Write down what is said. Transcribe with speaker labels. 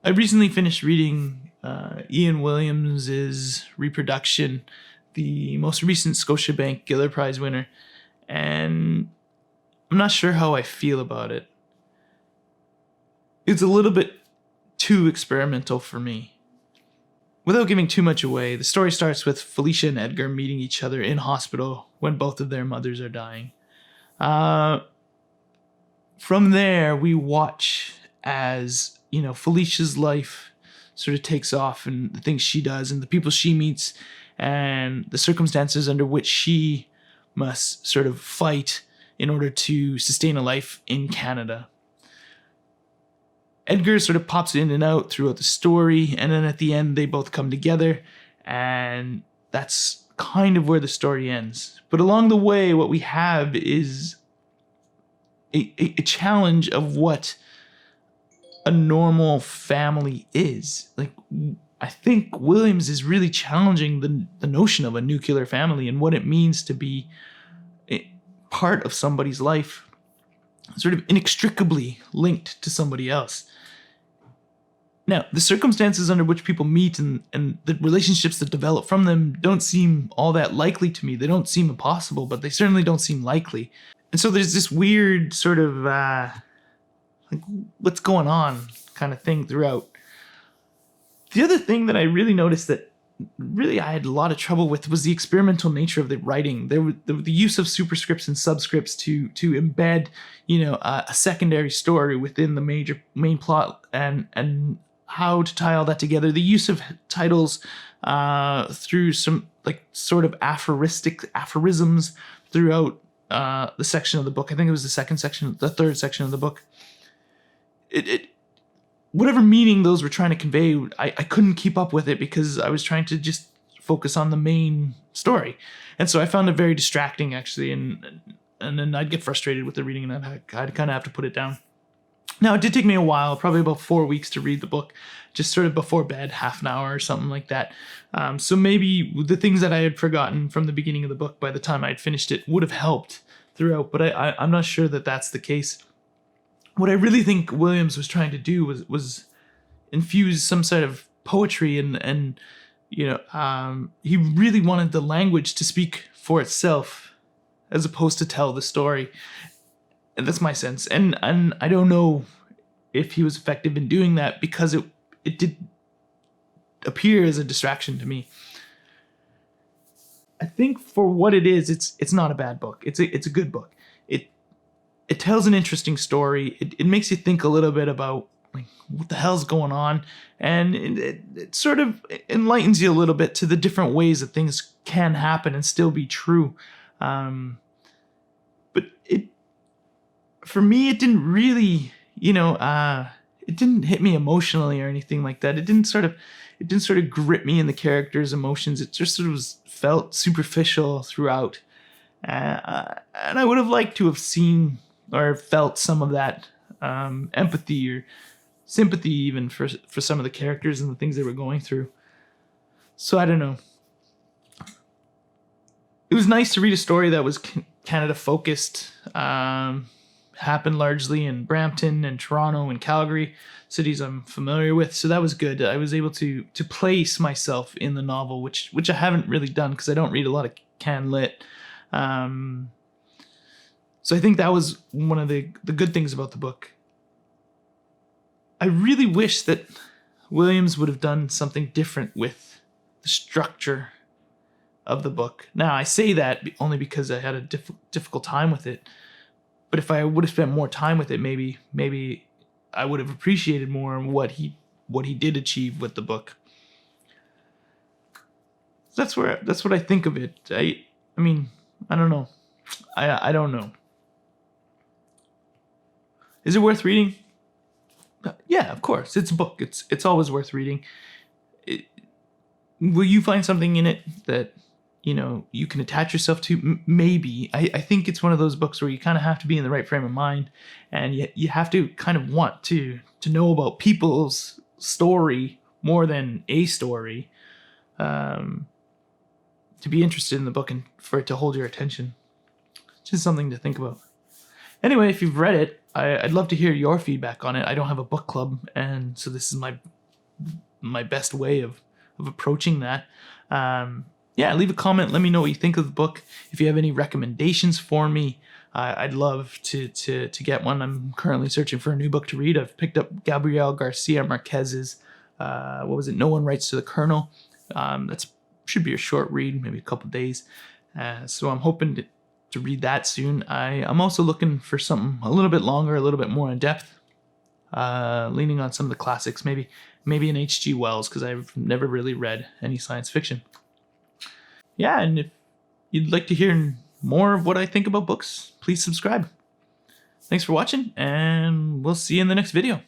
Speaker 1: I recently finished reading Ian Williams's Reproduction, the most recent Scotiabank Giller Prize winner, and I'm not sure how I feel about it. It's a little bit too experimental for me. Without giving too much away, the story starts with Felicia and Edgar meeting each other in hospital when both of their mothers are dying. From there, we watch as, Felicia's life sort of takes off, and the things she does and the people she meets and the circumstances under which she must sort of fight in order to sustain a life in Canada. Edgar sort of pops in and out throughout the story, and then at the end they both come together, and that's kind of where the story ends. But along the way, what we have is a challenge of what a normal family is. Like, I think Williams is really challenging the notion of a nuclear family and what it means to be part of somebody's life, sort of inextricably linked to somebody else. Now, the circumstances under which people meet and the relationships that develop from them don't seem all that likely to me. They don't seem impossible, but they certainly don't seem likely. And so there's this weird sort of, like, what's going on kind of thing throughout. The other thing that I really noticed that really I had a lot of trouble with was the experimental nature of the writing. The use of superscripts and subscripts to embed, a secondary story within the main plot, and how to tie all that together. The use of titles through some sort of aphorisms throughout the section of the book. I think it was the third section of the book. It whatever meaning those were trying to convey, I couldn't keep up with it because I was trying to just focus on the main story. And so I found it very distracting, actually, and then I'd get frustrated with the reading, and I'd kind of have to put it down. Now, it did take me a while, probably about 4 weeks to read the book, just sort of before bed, half an hour or something like that. So maybe the things that I had forgotten from the beginning of the book by the time I'd finished it would have helped throughout, but I'm not sure that that's the case. What I really think Williams was trying to do was infuse some sort of poetry, and he really wanted the language to speak for itself as opposed to tell the story. And that's my sense. And I don't know if he was effective in doing that, because it did appear as a distraction to me. I think for what it is, it's not a bad book. It's a good book. It tells an interesting story. It makes you think a little bit about what the hell's going on, and it sort of enlightens you a little bit to the different ways that things can happen and still be true. But for me, it didn't really, it didn't hit me emotionally or anything like that. It didn't sort of grip me in the characters' emotions. It just sort of felt superficial throughout. And I would have liked to have seen or felt some of that empathy or sympathy even for some of the characters and the things they were going through. So I don't know. It was nice to read a story that was Canada focused. Happened largely in Brampton and Toronto and Calgary, cities I'm familiar with. So that was good. I was able to place myself in the novel, which I haven't really done because I don't read a lot of Can Lit. So I think that was one of the good things about the book. I really wish that Williams would have done something different with the structure of the book. Now, I say that only because I had a difficult time with it. But if I would have spent more time with it, maybe I would have appreciated more what he did achieve with the book. That's what I think of it. I mean, I don't know. I don't know. Is it worth reading? Yeah, of course. It's a book. It's always worth reading. Will you find something in it that you can attach yourself to? Maybe. I think it's one of those books where you kind of have to be in the right frame of mind, and you have to kind of want to know about people's story more than a story, to be interested in the book and for it to hold your attention. Just something to think about. Anyway, if you've read it, I'd love to hear your feedback on it. I don't have a book club, and so this is my best way of approaching that. Yeah, leave a comment. Let me know what you think of the book. If you have any recommendations for me, I'd love to get one. I'm currently searching for a new book to read. I've picked up Gabriel Garcia Marquez's, what was it? No One Writes to the Colonel. That's should be a short read, maybe a couple days. So I'm hoping to read that soon. I'm also looking for something a little bit longer, a little bit more in depth, leaning on some of the classics, maybe an H.G. Wells, because I've never really read any science fiction. Yeah, and if you'd like to hear more of what I think about books, please subscribe. Thanks for watching, and we'll see you in the next video.